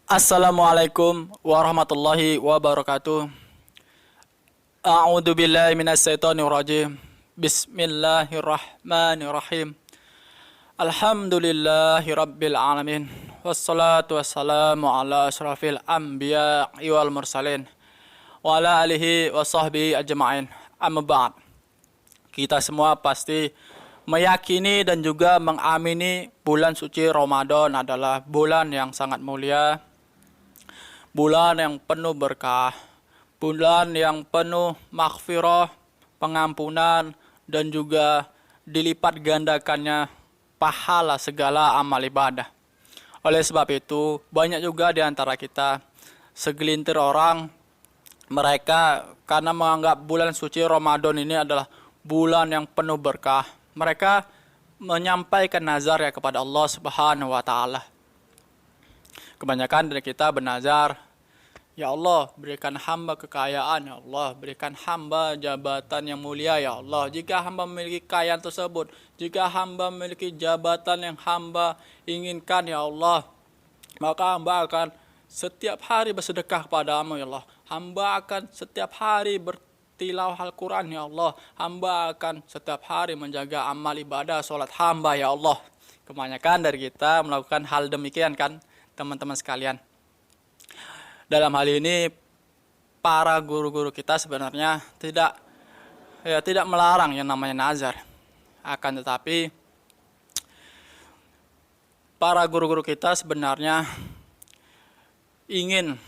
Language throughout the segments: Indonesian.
Assalamualaikum warahmatullahi wabarakatuh. A'udzu billahi minasyaitonir rajim. Bismillahirrahmanirrahim. Alhamdulillahi rabbil alamin. Wassalatu wassalamu ala asyrafil anbiya'i wal mursalin wa ala alihi wa sahbihi ajma'in. Amma ba'd. Kita semua pasti meyakini dan juga mengamini bulan suci Ramadan adalah bulan yang sangat mulia, bulan yang penuh berkah, bulan yang penuh maghfirah, pengampunan, dan juga dilipat gandakannya pahala segala amal ibadah. Oleh sebab itu, banyak juga di antara kita, segelintir orang, mereka karena menganggap bulan suci Ramadan ini adalah bulan yang penuh berkah, mereka menyampaikan nazar ya kepada Allah Subhanahu wa taala. Kebanyakan dari kita bernazar, ya Allah, berikan hamba kekayaan, ya Allah, berikan hamba jabatan yang mulia, ya Allah. Jika hamba memiliki kekayaan tersebut, jika hamba memiliki jabatan yang hamba inginkan, ya Allah, maka hamba akan setiap hari bersedekah kepadamu, ya Allah. Hamba akan setiap hari bertilawah Al-Quran, ya Allah. Hamba akan setiap hari menjaga amal ibadah, sholat hamba, ya Allah. Kebanyakan dari kita melakukan hal demikian kan, teman-teman sekalian. Dalam hal ini para guru-guru kita sebenarnya tidak melarang yang namanya nazar. Akan tetapi para guru-guru kita sebenarnya ingin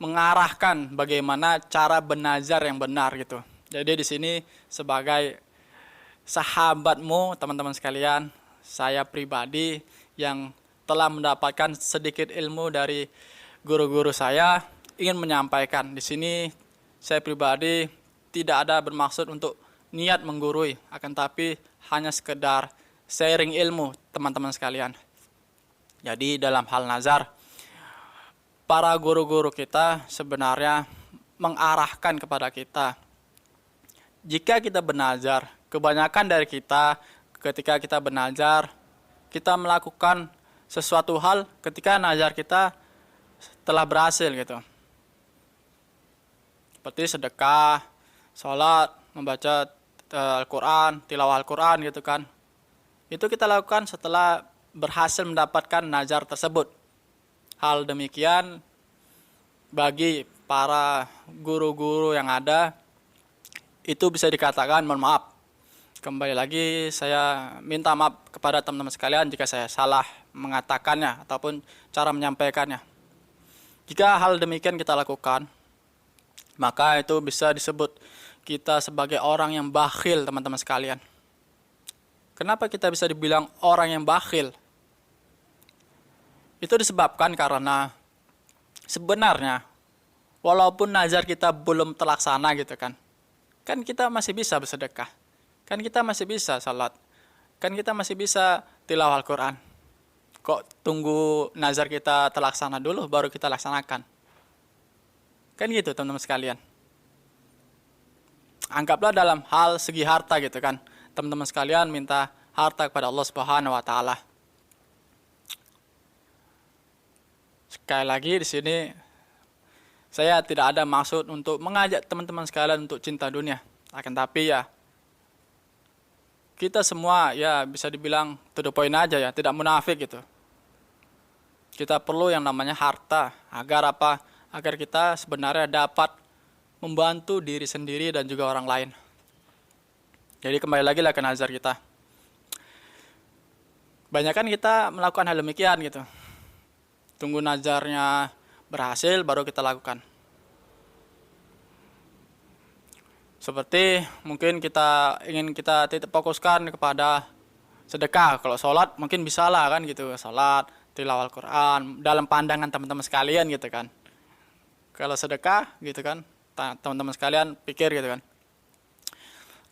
mengarahkan bagaimana cara bernazar yang benar gitu. Jadi di sini sebagai sahabatmu teman-teman sekalian, saya pribadi yang telah mendapatkan sedikit ilmu dari guru-guru saya, ingin menyampaikan di sini. Saya pribadi tidak ada bermaksud untuk niat menggurui, akan tapi hanya sekedar sharing ilmu teman-teman sekalian. Jadi dalam hal nazar, para guru-guru kita sebenarnya mengarahkan kepada kita, jika kita bernazar, kebanyakan dari kita ketika kita bernazar, kita melakukan sesuatu hal ketika nazar kita telah berhasil gitu. Seperti sedekah, sholat, membaca Al-Quran, tilawah Al-Quran gitu kan. Itu kita lakukan setelah berhasil mendapatkan nazar tersebut. Hal demikian bagi para guru-guru yang ada, itu bisa dikatakan mohon maaf. Kembali lagi saya minta maaf kepada teman-teman sekalian jika saya salah mengatakannya ataupun cara menyampaikannya. Jika hal demikian kita lakukan, maka itu bisa disebut kita sebagai orang yang bakhil teman-teman sekalian. Kenapa kita bisa dibilang orang yang bakhil? Itu disebabkan karena sebenarnya walaupun nazar kita belum terlaksana gitu kan kita masih bisa bersedekah. Kan kita masih bisa salat. Kan kita masih bisa tilawah Al-Quran. Kok tunggu nazar kita terlaksana dulu baru kita laksanakan? Kan gitu teman-teman sekalian. Anggaplah dalam hal segi harta gitu kan. Teman-teman sekalian minta harta kepada Allah Subhanahu wa taala. Sekali lagi di sini saya tidak ada maksud untuk mengajak teman-teman sekalian untuk cinta dunia. Akan tapi ya, kita semua ya bisa dibilang to the point aja ya, tidak munafik gitu. Kita perlu yang namanya harta, agar apa? Agar kita sebenarnya dapat membantu diri sendiri dan juga orang lain. Jadi kembali lagi lah ke nazar kita. Banyakan kita melakukan hal demikian gitu. Tunggu nazarnya berhasil baru kita lakukan. Seperti mungkin kita ingin kita titik fokuskan kepada sedekah. Kalau sholat mungkin bisa lah kan gitu. Sholat, tilawah Al-Quran, dalam pandangan teman-teman sekalian gitu kan. Kalau sedekah gitu kan, teman-teman sekalian pikir gitu kan.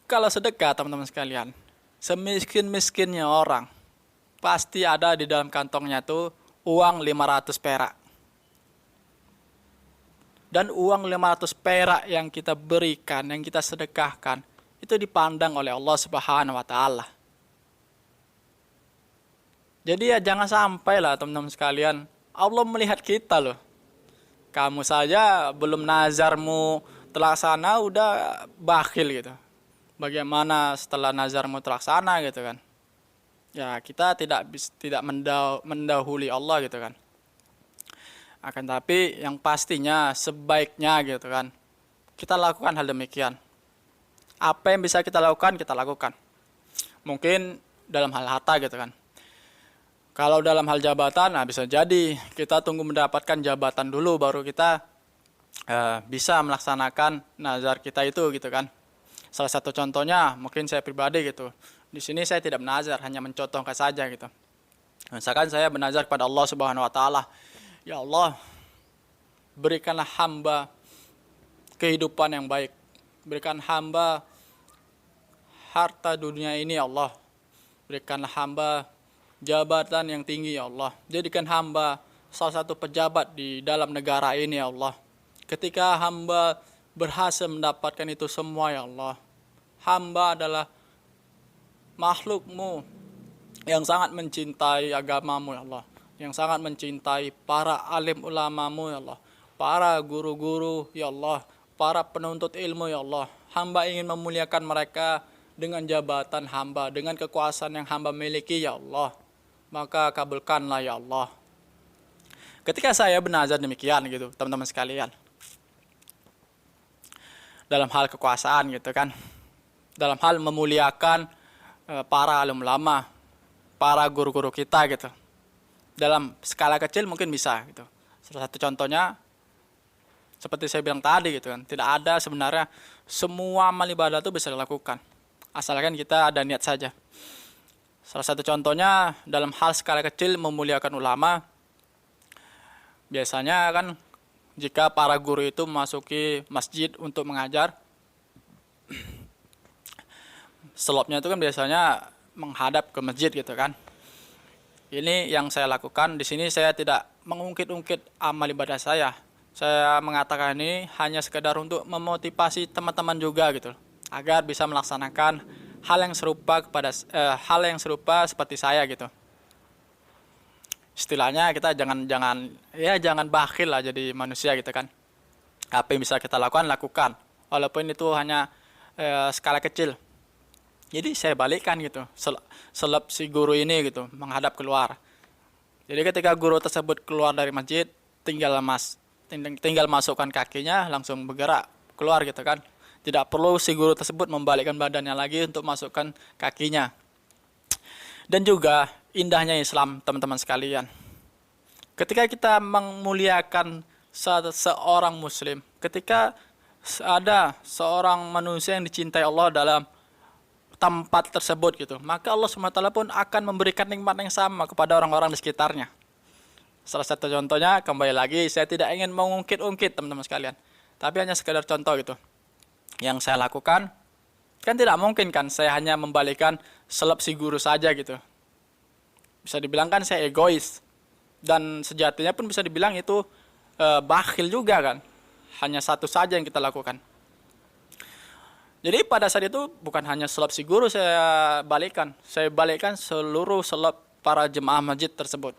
Kalau sedekah teman-teman sekalian, semiskin-miskinnya orang, pasti ada di dalam kantongnya tuh uang 500 perak. Dan uang 500 perak yang kita berikan, yang kita sedekahkan, itu dipandang oleh Allah Subhanahu wa taala. Jadi ya jangan sampai lah teman-teman sekalian, Allah melihat kita loh. Kamu saja belum nazarmu terlaksana udah bakhil gitu. Bagaimana setelah nazarmu terlaksana gitu kan? Ya kita tidak mendahului Allah gitu kan. Akan tapi yang pastinya sebaiknya gitu kan, kita lakukan hal demikian. Apa yang bisa kita lakukan, kita lakukan. Mungkin dalam hal harta gitu kan. Kalau dalam hal jabatan, nah bisa jadi kita tunggu mendapatkan jabatan dulu baru kita bisa melaksanakan nazar kita itu gitu kan. Salah satu contohnya mungkin saya pribadi gitu. Di sini saya tidak bernazar, hanya mencontohkan saja gitu. Misalkan saya bernazar kepada Allah Subhanahu wa taala, ya Allah, berikanlah hamba kehidupan yang baik. Berikan hamba harta dunia ini ya Allah. Berikanlah hamba jabatan yang tinggi ya Allah. Jadikan hamba salah satu pejabat di dalam negara ini ya Allah. Ketika hamba berhasil mendapatkan itu semua ya Allah, hamba adalah makhlukmu yang sangat mencintai agamamu ya Allah, yang sangat mencintai para alim ulamamu ya Allah, para guru-guru ya Allah, para penuntut ilmu ya Allah. Hamba ingin memuliakan mereka dengan jabatan hamba, dengan kekuasaan yang hamba miliki ya Allah. Maka kabulkanlah ya Allah. Ketika saya bernazar demikian gitu teman-teman sekalian, dalam hal kekuasaan gitu kan, dalam hal memuliakan para alim ulama, para guru-guru kita gitu, dalam skala kecil mungkin bisa gitu. Salah satu contohnya seperti saya bilang tadi gitu kan, tidak ada sebenarnya semua amal ibadah itu bisa dilakukan asalkan kita ada niat saja. Salah satu contohnya dalam hal skala kecil memuliakan ulama. Biasanya kan jika para guru itu memasuki masjid untuk mengajar, selopnya itu kan biasanya menghadap ke masjid gitu kan. Ini yang saya lakukan. Di sini saya tidak mengungkit-ungkit amal ibadah saya. Saya mengatakan ini hanya sekedar untuk memotivasi teman-teman juga gitu, agar bisa melaksanakan hal yang serupa seperti saya gitu. Istilahnya kita jangan bakhil lah jadi manusia gitu kan. Apa yang bisa kita lakukan, walaupun itu hanya skala kecil. Jadi saya balikkan gitu, seleb si guru ini gitu menghadap keluar. Jadi ketika guru tersebut keluar dari masjid, tinggal masukkan kakinya langsung bergerak keluar gitu kan. Tidak perlu si guru tersebut membalikkan badannya lagi untuk masukkan kakinya. Dan juga indahnya Islam teman-teman sekalian. Ketika kita memuliakan seorang muslim, ketika ada seorang manusia yang dicintai Allah dalam tempat tersebut gitu, maka Allah SWT pun akan memberikan nikmat yang sama kepada orang-orang di sekitarnya. Salah satu contohnya, kembali lagi, saya tidak ingin mengungkit-ungkit teman-teman sekalian, tapi hanya sekedar contoh gitu. Yang saya lakukan, kan tidak mungkin kan saya hanya membalikkan seleb si guru saja gitu. Bisa dibilang kan saya egois. Dan sejatinya pun bisa dibilang itu bakhil juga kan. Hanya satu saja yang kita lakukan. Jadi pada saat itu bukan hanya seleb si guru saya balikkan. Saya balikkan seluruh seleb para jemaah masjid tersebut.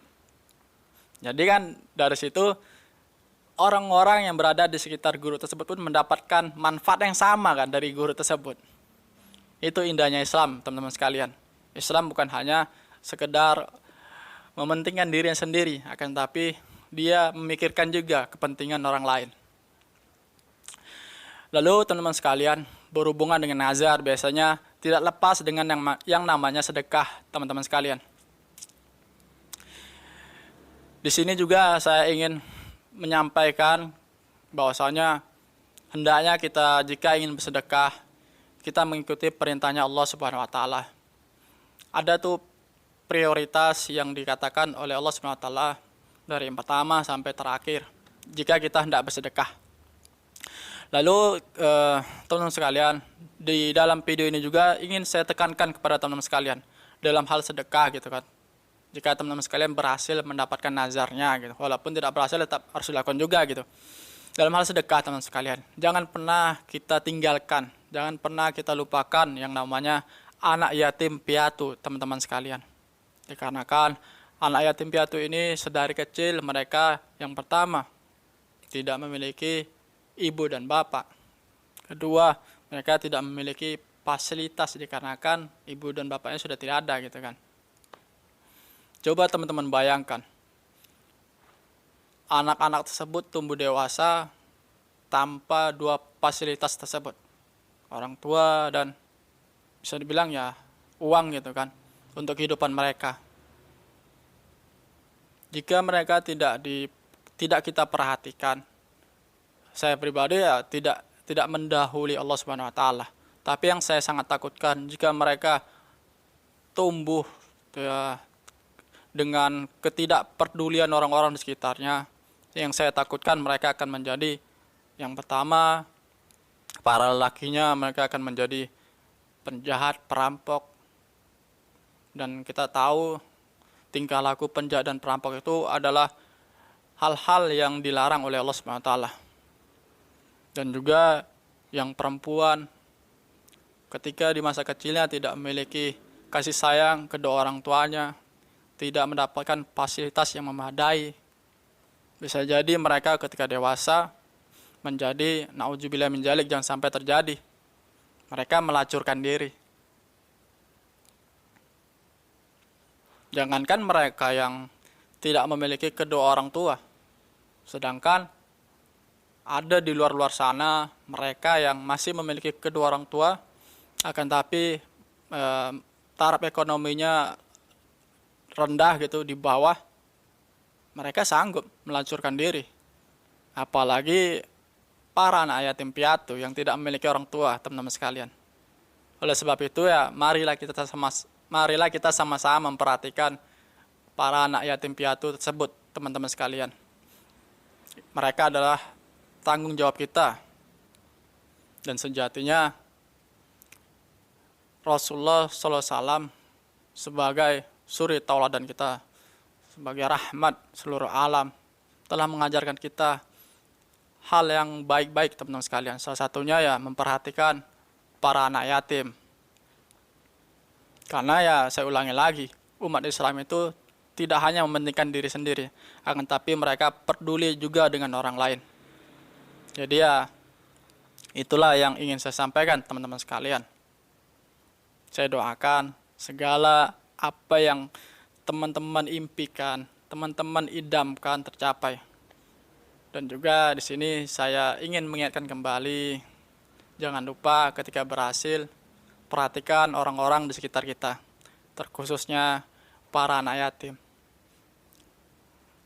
Jadi kan dari situ orang-orang yang berada di sekitar guru tersebut pun mendapatkan manfaat yang sama kan dari guru tersebut. Itu indahnya Islam, teman-teman sekalian. Islam bukan hanya sekedar mementingkan dirinya sendiri, akan tapi dia memikirkan juga kepentingan orang lain. Lalu teman-teman sekalian, berhubungan dengan nazar biasanya tidak lepas dengan yang namanya sedekah, teman-teman sekalian. Di sini juga saya ingin menyampaikan bahwasanya hendaknya kita jika ingin bersedekah, kita mengikuti perintahnya Allah Subhanahu wa taala. Ada tuh prioritas yang dikatakan oleh Allah Subhanahu wa taala dari yang pertama sampai terakhir jika kita hendak bersedekah. Lalu teman-teman sekalian, di dalam video ini juga ingin saya tekankan kepada teman-teman sekalian dalam hal sedekah gitu kan. Jika teman-teman sekalian berhasil mendapatkan nazarnya gitu, walaupun tidak berhasil tetap harus dilakukan juga gitu. Dalam hal sedekah teman-teman sekalian, jangan pernah kita tinggalkan, jangan pernah kita lupakan yang namanya anak yatim piatu teman-teman sekalian. Dikarenakan Anak yatim piatu ini sedari kecil mereka yang pertama tidak memiliki ibu dan bapak. Kedua, mereka tidak memiliki fasilitas dikarenakan ibu dan bapaknya sudah tidak ada gitu kan. Coba teman-teman bayangkan, anak-anak tersebut tumbuh dewasa tanpa dua fasilitas tersebut. Orang tua dan bisa dibilang ya uang gitu kan untuk kehidupan mereka. Jika mereka tidak kita perhatikan, saya pribadi ya tidak mendahului Allah Subhanahu wa taala. Tapi yang saya sangat takutkan jika mereka tumbuh ya, dengan ketidakpedulian orang-orang di sekitarnya, yang saya takutkan mereka akan menjadi yang pertama, para lelakinya mereka akan menjadi penjahat, perampok. Dan kita tahu tingkah laku penjahat dan perampok itu adalah hal-hal yang dilarang oleh Allah Subhanahu wa taala. Dan juga yang perempuan ketika di masa kecilnya tidak memiliki kasih sayang kedua orang tuanya, tidak mendapatkan fasilitas yang memadai, bisa jadi mereka ketika dewasa menjadi naudzubillah min dzalik, jangan sampai terjadi. Mereka melacurkan diri. Jangankan mereka yang tidak memiliki kedua orang tua, sedangkan ada di luar sana mereka yang masih memiliki kedua orang tua, akan tapi taraf ekonominya rendah gitu, di bawah, mereka sanggup melacurkan diri. Apalagi para anak yatim piatu yang tidak memiliki orang tua, teman-teman sekalian. Oleh sebab itu ya, marilah kita sama-sama memperhatikan para anak yatim piatu tersebut, teman-teman sekalian. Mereka adalah tanggung jawab kita. Dan sejatinya Rasulullah SAW sebagai suri tauladan kita, sebagai rahmat seluruh alam, telah mengajarkan kita hal yang baik-baik, teman-teman sekalian. Salah satunya ya memperhatikan para anak yatim. Karena ya saya ulangi lagi, umat Islam itu tidak hanya mementingkan diri sendiri, akan tapi mereka peduli juga dengan orang lain. Jadi ya itulah yang ingin saya sampaikan, teman-teman sekalian. Saya doakan segala apa yang teman-teman impikan, teman-teman idamkan tercapai. Dan juga di sini saya ingin mengingatkan kembali, jangan lupa ketika berhasil, perhatikan orang-orang di sekitar kita, terkhususnya para anak yatim.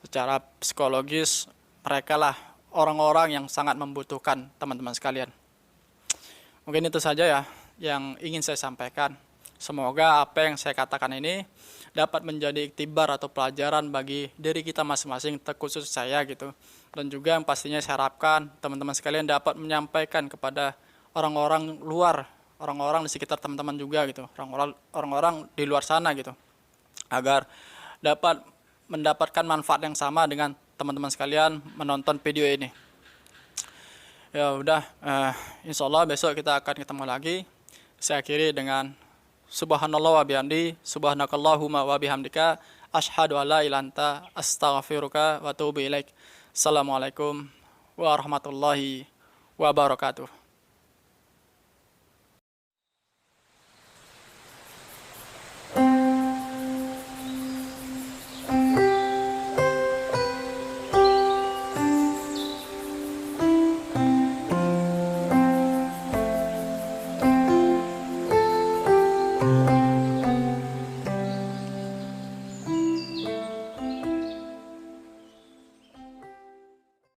Secara psikologis, mereka lah orang-orang yang sangat membutuhkan, teman-teman sekalian. Mungkin itu saja ya yang ingin saya sampaikan. Semoga apa yang saya katakan ini dapat menjadi iktibar atau pelajaran bagi diri kita masing-masing, terkhusus saya gitu. Dan juga yang pastinya saya harapkan teman-teman sekalian dapat menyampaikan kepada orang-orang luar, orang-orang di sekitar teman-teman juga gitu, orang-orang di luar sana gitu, agar dapat mendapatkan manfaat yang sama dengan teman-teman sekalian menonton video ini. Ya udah, insya Allah besok kita akan ketemu lagi. Saya akhiri dengan subhanallah wa bihamdi, subhanakallahumma wa bihamdika, asyhadu alla ilaha illa anta, astaghfiruka wa atubu ilaik. Assalamualaikum warahmatullahi wabarakatuh.